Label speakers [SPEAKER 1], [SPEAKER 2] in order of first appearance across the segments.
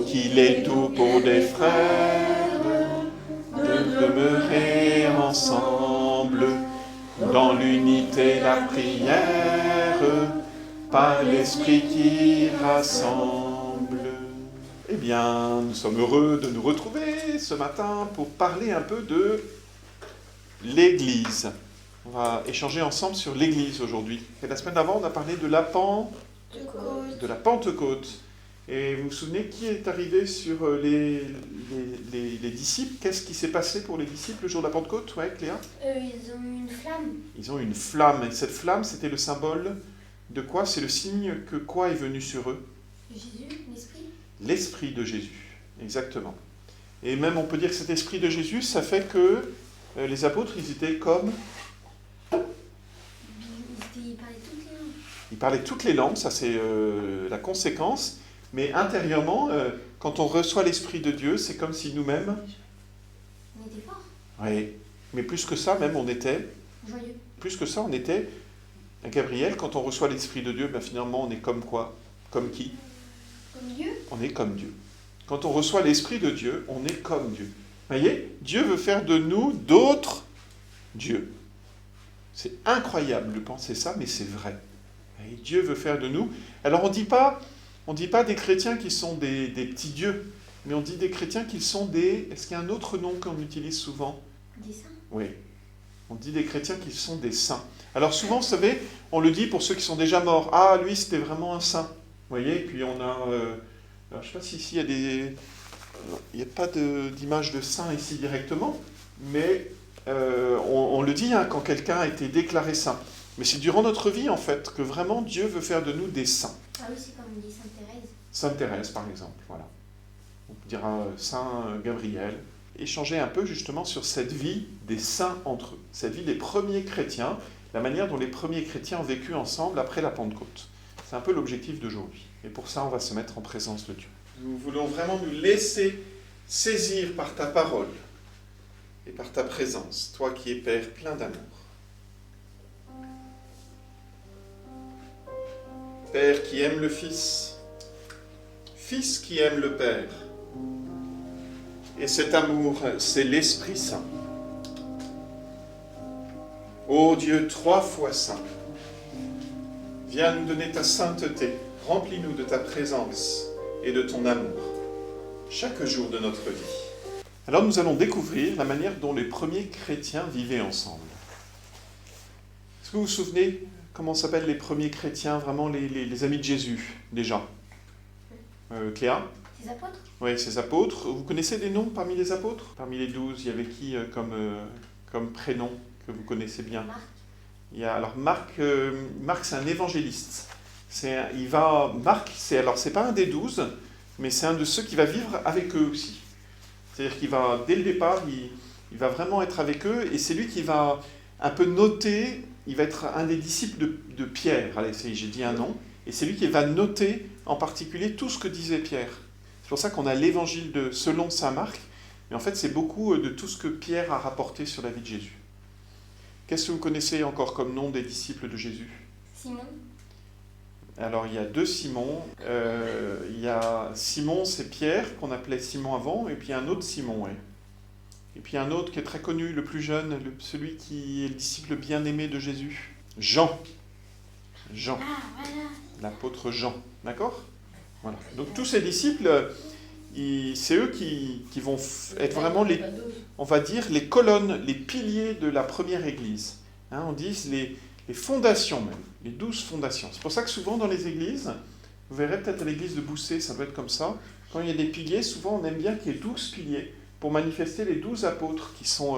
[SPEAKER 1] qu'il est tout pour des frères de demeurer ensemble dans l'unité, la prière, par l'Esprit qui rassemble. Eh bien, nous sommes heureux de nous retrouver ce matin pour parler un peu de l'Église. On va échanger ensemble sur l'Église aujourd'hui. Et la semaine d'avant, on a parlé de la Pentecôte. Et vous vous souvenez qui est arrivé sur les disciples? Qu'est-ce qui s'est passé pour les disciples le jour de la Pentecôte? Ouais, Cléa?
[SPEAKER 2] Ils ont eu une flamme.
[SPEAKER 1] Ils ont eu une flamme. Et cette flamme, c'était le symbole de quoi? C'est le signe que quoi est venu sur eux?
[SPEAKER 2] Jésus, l'Esprit.
[SPEAKER 1] L'Esprit de Jésus, exactement. Et même on peut dire que cet Esprit de Jésus, ça fait que les apôtres, ils étaient comme...
[SPEAKER 2] Ils parlaient toutes les langues.
[SPEAKER 1] Ils parlaient toutes les langues, ça c'est la conséquence. Mais intérieurement, quand on reçoit l'Esprit de Dieu, c'est comme si nous-mêmes...
[SPEAKER 2] On était forts.
[SPEAKER 1] Oui, mais plus que ça, même, on était...
[SPEAKER 2] Joyeux.
[SPEAKER 1] Plus que ça, on était... Gabriel, quand on reçoit l'Esprit de Dieu, ben finalement, on est comme quoi? Comme qui?
[SPEAKER 2] Comme Dieu.
[SPEAKER 1] On est comme Dieu. Quand on reçoit l'Esprit de Dieu, on est comme Dieu. Vous voyez? Dieu veut faire de nous d'autres dieux. C'est incroyable de penser ça, mais c'est vrai. Et Dieu veut faire de nous... Alors on ne dit pas des chrétiens qui sont des petits dieux, mais on dit des chrétiens qui sont des... Est-ce qu'il y a un autre nom qu'on utilise souvent?
[SPEAKER 2] Des saints.
[SPEAKER 1] Oui. On dit des chrétiens qui sont des saints. Alors souvent, vous savez, on le dit pour ceux qui sont déjà morts. Ah, lui, c'était vraiment un saint. Vous voyez? Et puis on a... alors, je ne sais pas si ici il y a des... Il n'y a pas d'image de saint ici directement, mais on le dit quand quelqu'un a été déclaré saint. Mais c'est durant notre vie, en fait, que vraiment Dieu veut faire de nous des saints.
[SPEAKER 2] Ah oui, c'est comme on dit Sainte Thérèse.
[SPEAKER 1] Sainte Thérèse, par exemple, voilà. On dira Saint Gabriel. Échanger un peu justement sur cette vie des saints entre eux, cette vie des premiers chrétiens, la manière dont les premiers chrétiens ont vécu ensemble après la Pentecôte. C'est un peu l'objectif d'aujourd'hui. Et pour ça, on va se mettre en présence de Dieu. Nous voulons vraiment nous laisser saisir par ta parole et par ta présence, toi qui es Père plein d'amour. Père qui aime le Fils, Fils qui aime le Père. Et cet amour, c'est l'Esprit Saint. Ô Dieu, 3 fois saint, viens nous donner ta sainteté, remplis-nous de ta présence et de ton amour, chaque jour de notre vie. Alors nous allons découvrir la manière dont les premiers chrétiens vivaient ensemble. Est-ce que vous vous souvenez comment s'appellent les premiers chrétiens, vraiment les amis de Jésus, déjà? Cléa?
[SPEAKER 2] Des apôtres.
[SPEAKER 1] Oui, ces apôtres. Vous connaissez des noms parmi les apôtres? Parmi les 12, il y avait qui comme prénom que vous connaissez bien?
[SPEAKER 2] Marc.
[SPEAKER 1] Alors Marc, c'est un évangéliste. Marc, c'est pas un des 12, mais c'est un de ceux qui va vivre avec eux aussi. C'est-à-dire qu'il va, dès le départ, il va vraiment être avec eux, et c'est lui qui va un peu noter, il va être un des disciples de Pierre. Allez, j'ai dit un nom, et c'est lui qui va noter en particulier tout ce que disait Pierre. C'est pour ça qu'on a l'évangile selon saint Marc, mais en fait c'est beaucoup de tout ce que Pierre a rapporté sur la vie de Jésus. Qu'est-ce que vous connaissez encore comme nom des disciples de Jésus?
[SPEAKER 2] Simon.
[SPEAKER 1] Alors il y a 2 Simons. Il y a Simon, c'est Pierre, qu'on appelait Simon avant, et puis un autre Simon. Ouais. Et puis un autre qui est très connu, le plus jeune, celui qui est le disciple bien-aimé de Jésus. Jean.
[SPEAKER 2] Ah, voilà.
[SPEAKER 1] L'apôtre Jean. D'accord? Voilà. Donc tous ces disciples, c'est eux qui vont être vraiment on va dire, les colonnes, les piliers de la première Église. Hein, on dit les fondations même, les 12 fondations. C'est pour ça que souvent dans les églises, vous verrez peut-être à l'église de Boussay, ça doit être comme ça, quand il y a des piliers, souvent on aime bien qu'il y ait 12 piliers pour manifester les 12 apôtres qui sont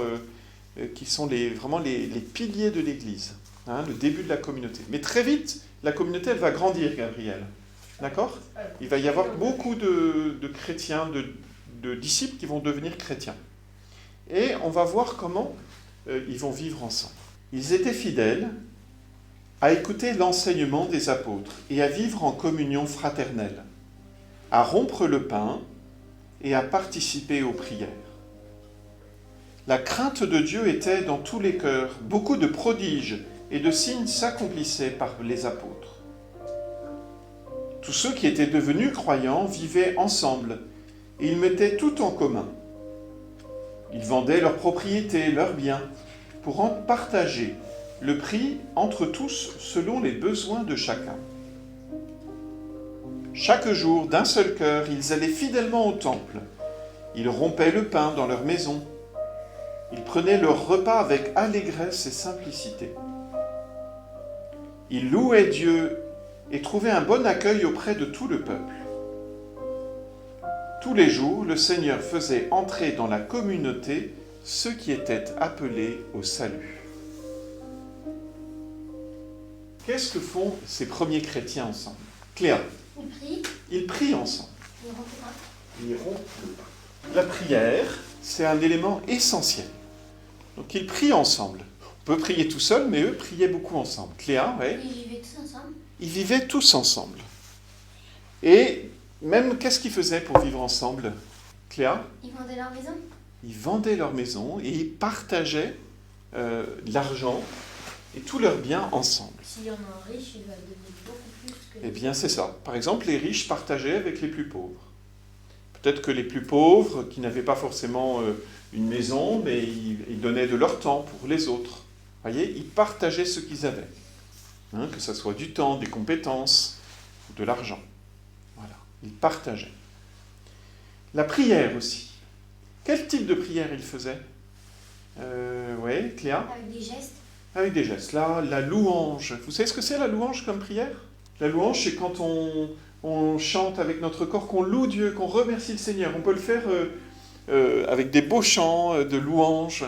[SPEAKER 1] vraiment les piliers de l'église, hein, le début de la communauté. Mais très vite, la communauté, elle va grandir, Gabriel. D'accord? Il va y avoir beaucoup de chrétiens, de disciples qui vont devenir chrétiens. Et on va voir comment ils vont vivre ensemble. Ils étaient fidèles à écouter l'enseignement des apôtres et à vivre en communion fraternelle, à rompre le pain et à participer aux prières. La crainte de Dieu était dans tous les cœurs. Beaucoup de prodiges et de signes s'accomplissaient par les apôtres. Tous ceux qui étaient devenus croyants vivaient ensemble et ils mettaient tout en commun. Ils vendaient leurs propriétés, leurs biens, pour en partager le prix entre tous selon les besoins de chacun. Chaque jour, d'un seul cœur, ils allaient fidèlement au temple. Ils rompaient le pain dans leur maison. Ils prenaient leur repas avec allégresse et simplicité. Ils louaient Dieu et trouvaient un bon accueil auprès de tout le peuple. Tous les jours, le Seigneur faisait entrer dans la communauté ceux qui étaient appelés au salut. Qu'est-ce que font ces premiers chrétiens ensemble? Cléa,
[SPEAKER 2] Ils prient.
[SPEAKER 1] ils prient ensemble.
[SPEAKER 2] Ils rompent le pain.
[SPEAKER 1] Ils rompent le pain. La prière, c'est un élément essentiel. Donc ils prient ensemble. On peut prier tout seul, mais eux priaient beaucoup ensemble. Cléa, oui.
[SPEAKER 2] Ils vivaient tous ensemble.
[SPEAKER 1] Ils vivaient tous ensemble. Et même, qu'est-ce qu'ils faisaient pour vivre ensemble, Cléa?
[SPEAKER 2] Ils vendaient leur maison.
[SPEAKER 1] Ils vendaient leur maison et ils partageaient l'argent et tous leurs biens ensemble.
[SPEAKER 2] S'il y en a un riche, il va donner beaucoup plus que...
[SPEAKER 1] Eh bien, c'est ça. Par exemple, les riches partageaient avec les plus pauvres. Peut-être que les plus pauvres, qui n'avaient pas forcément une maison, mais ils donnaient de leur temps pour les autres. Vous voyez, ils partageaient ce qu'ils avaient. Hein, que ce soit du temps, des compétences, ou de l'argent. Voilà, ils partageaient. La prière aussi. Quel type de prière ils faisaient? Oui, Cléa?
[SPEAKER 2] Avec des gestes.
[SPEAKER 1] Avec des gestes. Là, la louange. Vous savez ce que c'est la louange comme prière? La louange, c'est quand on chante avec notre corps, qu'on loue Dieu, qu'on remercie le Seigneur. On peut le faire avec des beaux chants de louange.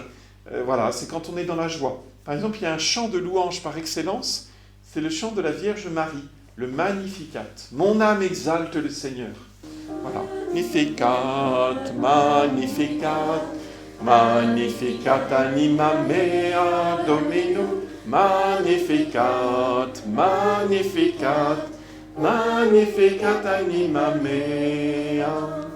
[SPEAKER 1] Voilà, c'est quand on est dans la joie. Par exemple, il y a un chant de louange par excellence, c'est le chant de la Vierge Marie, le Magnificat. Mon âme exalte le Seigneur. Voilà. Magnificat, Magnificat, Magnificat anima mea Domino, Magnificat, Magnificat, Magnificat anima mea.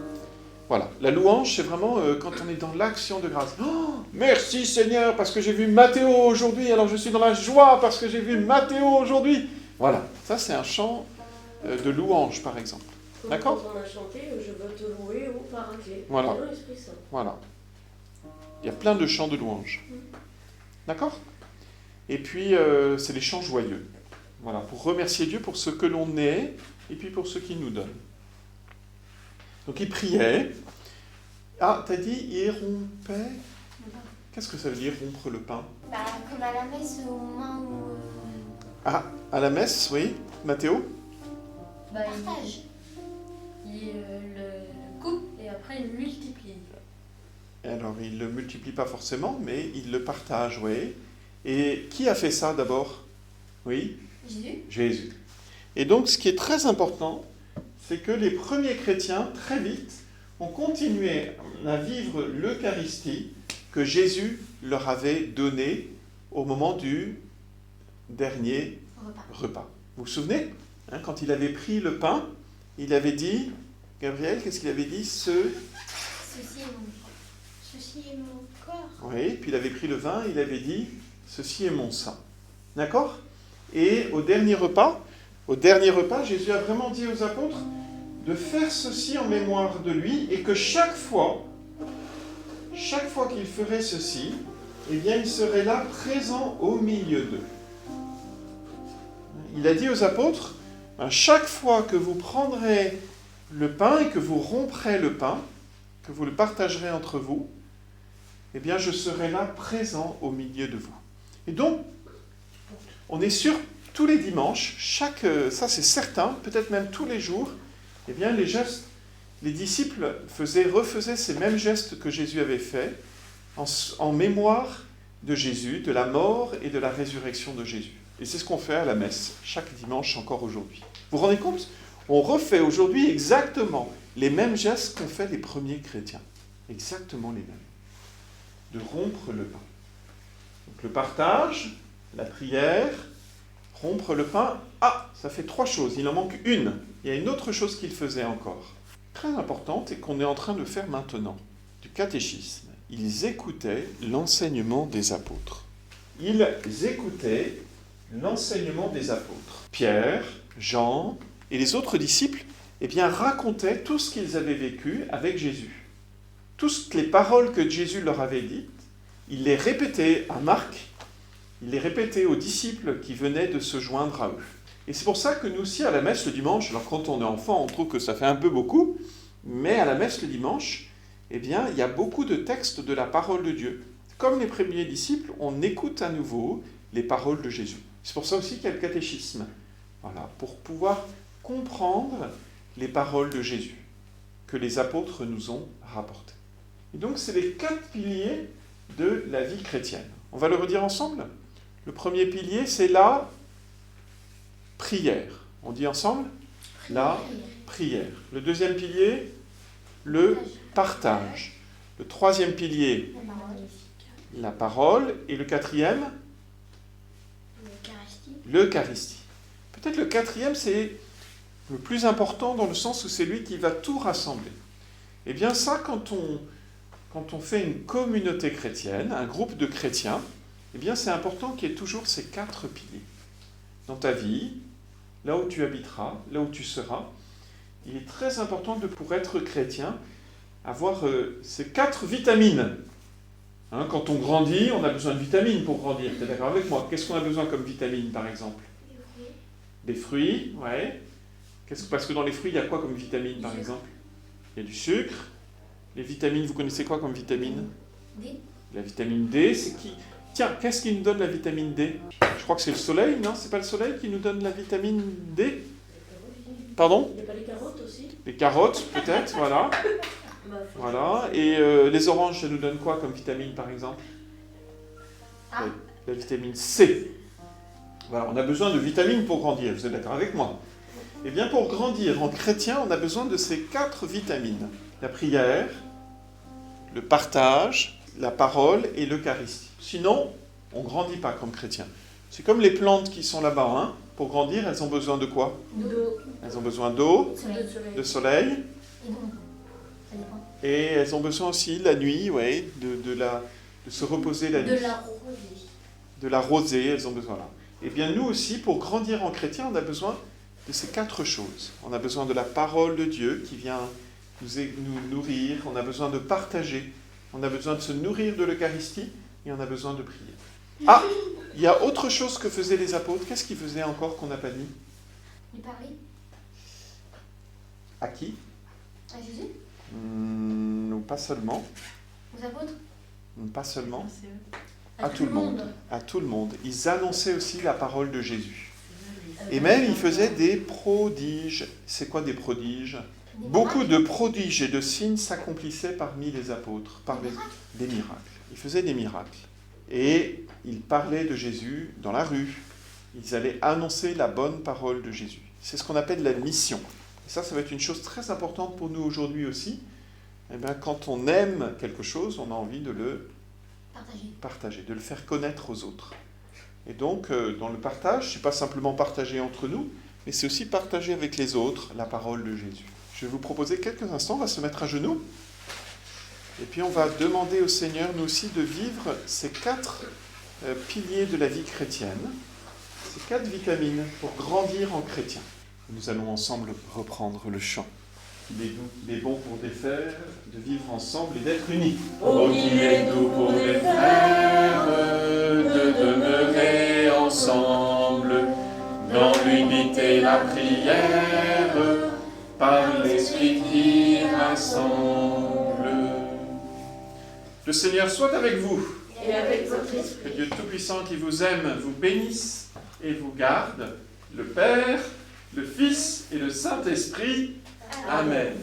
[SPEAKER 1] Voilà, la louange, c'est vraiment quand on est dans l'action de grâce. Oh, merci Seigneur, parce que j'ai vu Mathéo aujourd'hui, alors je suis dans la joie parce que j'ai vu Mathéo aujourd'hui. Voilà, ça c'est un chant de louange par exemple. D'accord?
[SPEAKER 3] Quand on a chanté, je veux te louer au paraclet.
[SPEAKER 1] Voilà.
[SPEAKER 3] C'est l'Esprit Saint.
[SPEAKER 1] Voilà. Il y a plein de chants de louange. D'accord? Et puis, c'est les chants joyeux. Voilà, pour remercier Dieu pour ce que l'on est et puis pour ce qu'il nous donne. Donc, ils priaient. Ah, t'as dit, ils rompaient. Qu'est-ce que ça veut dire, rompre le pain?
[SPEAKER 2] Bah, comme à la messe au moment où...
[SPEAKER 1] Ah, à la messe, oui. Mathéo?
[SPEAKER 3] Bah,
[SPEAKER 2] Partage.
[SPEAKER 3] il le coupe et après il multiplie.
[SPEAKER 1] Alors, il ne le multiplie pas forcément, mais il le partage, oui. Et qui a fait ça d'abord? Oui?
[SPEAKER 2] Jésus.
[SPEAKER 1] Jésus. Et donc, ce qui est très important, c'est que les premiers chrétiens, très vite, ont continué à vivre l'Eucharistie que Jésus leur avait donnée au moment du dernier repas. Vous vous souvenez? Quand il avait pris le pain, il avait dit, Gabriel, qu'est-ce qu'il avait dit?
[SPEAKER 2] Ceci est mon corps.
[SPEAKER 1] Oui, puis il avait pris le vin, il avait dit, ceci est mon sang. D'accord? Et au dernier repas, Jésus a vraiment dit aux apôtres de faire ceci en mémoire de lui et que chaque fois qu'il ferait ceci, eh bien, il serait là présent au milieu d'eux. Il a dit aux apôtres, chaque fois que vous prendrez le pain et que vous romprez le pain, que vous le partagerez entre vous, eh bien, je serai là présent au milieu de vous. Et donc, on est sûr, tous les dimanches, ça c'est certain, peut-être même tous les jours, eh bien, les disciples refaisaient ces mêmes gestes que Jésus avait faits en mémoire de Jésus, de la mort et de la résurrection de Jésus. Et c'est ce qu'on fait à la messe, chaque dimanche encore aujourd'hui. Vous vous rendez compte? On refait aujourd'hui exactement les mêmes gestes qu'ont fait les premiers chrétiens. Exactement les mêmes. De rompre le pain. Donc le partage, la prière, rompre le pain. Ah, ça fait 3 choses, il en manque une. Il y a une autre chose qu'ils faisaient encore, très importante et qu'on est en train de faire maintenant, du catéchisme. Ils écoutaient l'enseignement des apôtres. Ils écoutaient l'enseignement des apôtres. Pierre, Jean et les autres disciples eh bien, racontaient tout ce qu'ils avaient vécu avec Jésus. Toutes les paroles que Jésus leur avait dites, il les répétait à Marc, il les répétait aux disciples qui venaient de se joindre à eux. Et c'est pour ça que nous aussi, à la messe le dimanche, alors quand on est enfant, on trouve que ça fait un peu beaucoup, mais à la messe le dimanche, eh bien, il y a beaucoup de textes de la parole de Dieu. Comme les premiers disciples, on écoute à nouveau les paroles de Jésus. C'est pour ça aussi qu'il y a le catéchisme. Voilà, pour pouvoir comprendre les paroles de Jésus que les apôtres nous ont rapportées. Et donc, c'est les 4 piliers de la vie chrétienne. On va le redire ensemble. Le premier pilier, c'est la prière. On dit ensemble ? La prière. Le deuxième pilier, le partage. Le troisième pilier, la parole. Et le quatrième, l'Eucharistie. Peut-être le quatrième, c'est le plus important dans le sens où c'est lui qui va tout rassembler. Eh bien ça, quand on fait une communauté chrétienne, un groupe de chrétiens, eh bien c'est important qu'il y ait toujours ces 4 piliers. Dans ta vie, là où tu habiteras, là où tu seras, il est très important de, pour être chrétien, avoir ces 4 vitamines. Hein, quand on grandit, on a besoin de vitamines pour grandir. Tu es d'accord avec moi ? Qu'est-ce qu'on a besoin comme vitamines, par exemple ? Des fruits, ouais. Parce que dans les fruits, il y a quoi comme vitamines, par exemple ? Il y a du sucre. Les vitamines, vous connaissez quoi comme vitamine ?
[SPEAKER 2] D.
[SPEAKER 1] La vitamine D, c'est qui ? Tiens, qu'est-ce qui nous donne la vitamine D ? Je crois que c'est le soleil, non ? C'est pas le soleil qui nous donne la vitamine D ? Pardon ?
[SPEAKER 4] Il n'y a pas les carottes aussi ?
[SPEAKER 1] Les carottes, peut-être, voilà. Voilà. Et les oranges, ça nous donne quoi comme vitamine, par exemple ? La vitamine C. Voilà, on a besoin de vitamines pour grandir, vous êtes d'accord avec moi ? Eh bien, pour grandir en chrétien, on a besoin de ces 4 vitamines. La prière, le partage, la parole et l'Eucharistie. Sinon, on ne grandit pas comme chrétien. C'est comme les plantes qui sont là-bas. Hein. Pour grandir, elles ont besoin de quoi ?
[SPEAKER 4] D'eau.
[SPEAKER 1] Elles ont besoin d'eau,
[SPEAKER 2] Soleil.
[SPEAKER 1] de soleil,
[SPEAKER 2] Et donc, ça dépend.
[SPEAKER 1] et elles ont besoin aussi, la nuit, ouais, de se reposer la nuit.
[SPEAKER 3] De la rosée.
[SPEAKER 1] De la rosée, elles ont besoin là. Eh bien, nous aussi, pour grandir en chrétien, on a besoin de ces 4 choses. On a besoin de la parole de Dieu qui vient nous nourrir, on a besoin de partager, on a besoin de se nourrir de l'Eucharistie et on a besoin de prier. Ah, il y a autre chose que faisaient les apôtres. Qu'est-ce qu'ils faisaient encore qu'on n'a pas dit ?
[SPEAKER 2] Il parlait
[SPEAKER 1] À qui ?
[SPEAKER 2] à Jésus,
[SPEAKER 1] Non, pas seulement.
[SPEAKER 2] aux apôtres.
[SPEAKER 1] Pas seulement.
[SPEAKER 4] C'est eux.
[SPEAKER 1] À tout le monde. À tout le monde. Ils annonçaient aussi la parole de Jésus. Et même, ils faisaient des prodiges. C'est quoi des prodiges ?
[SPEAKER 2] Des
[SPEAKER 1] Beaucoup
[SPEAKER 2] miracles.
[SPEAKER 1] de prodiges et de signes s'accomplissaient parmi les apôtres, des miracles. Ils faisaient des miracles. Et ils parlaient de Jésus dans la rue. Ils allaient annoncer la bonne parole de Jésus. C'est ce qu'on appelle la mission. Et ça va être une chose très importante pour nous aujourd'hui aussi. Eh bien, quand on aime quelque chose, on a envie de le partager, de le faire connaître aux autres. Et donc, dans le partage, ce n'est pas simplement partager entre nous, mais c'est aussi partager avec les autres la parole de Jésus. Je vais vous proposer quelques instants, on va se mettre à genoux, et puis on va demander au Seigneur, nous aussi, de vivre ces 4 piliers de la vie chrétienne, ces 4 vitamines pour grandir en chrétien. Nous allons ensemble reprendre le chant. Il est bon pour des frères de vivre ensemble et d'être unis.
[SPEAKER 4] Oh, qu'il est doux pour des frères
[SPEAKER 1] de demeurer ensemble dans l'unité, la prière, par l'Esprit qui rassemble. Le Seigneur soit avec vous.
[SPEAKER 4] et avec votre
[SPEAKER 1] Que
[SPEAKER 4] esprit.
[SPEAKER 1] Dieu Tout-Puissant qui vous aime vous bénisse et vous garde, le Père, le Fils et le Saint-Esprit. Amen.